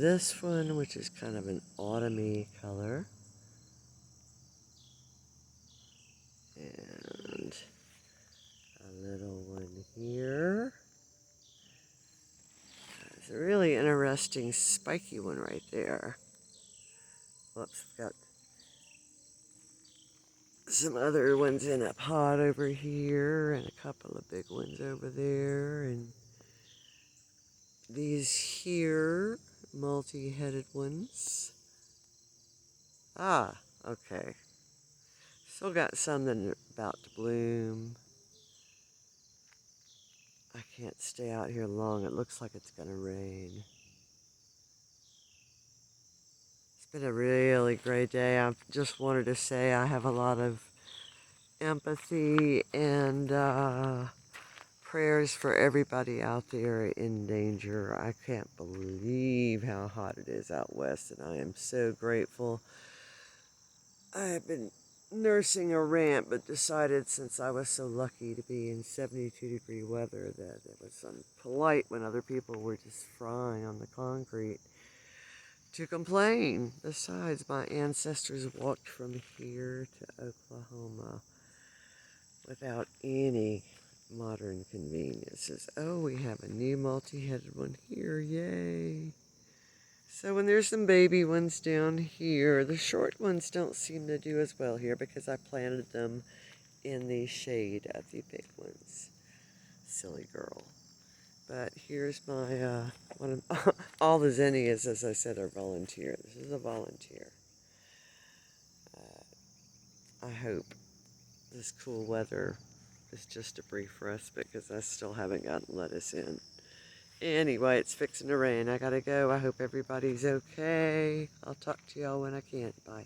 this one, which is kind of an autumny color. And a little one here. It's a really interesting spiky one right there. Whoops, got some other ones in a pot over here and a couple of big ones over there, and these here multi-headed ones. Ah, okay. Still got some that are about to bloom. I can't stay out here long. It looks like it's gonna rain. It's been a really great day. I just wanted to say I have a lot of empathy and prayers for everybody out there in danger. I can't believe how hot it is out west, and I am so grateful. I have been nursing a rant, but decided since I was so lucky to be in 72-degree weather that it was unpolite when other people were just frying on the concrete to complain. Besides, my ancestors walked from here to Oklahoma without any modern conveniences. Oh, we have a new multi-headed one here, yay. So when there's some baby ones down here, the short ones don't seem to do as well here because I planted them in the shade of the big ones. Silly girl. But here's my, all the zinnias, as I said, are volunteer. This is a volunteer. I hope this cool weather is just a brief respite because I still haven't gotten lettuce in. Anyway, it's fixing to rain. I gotta go. I hope everybody's okay. I'll talk to y'all when I can. Bye.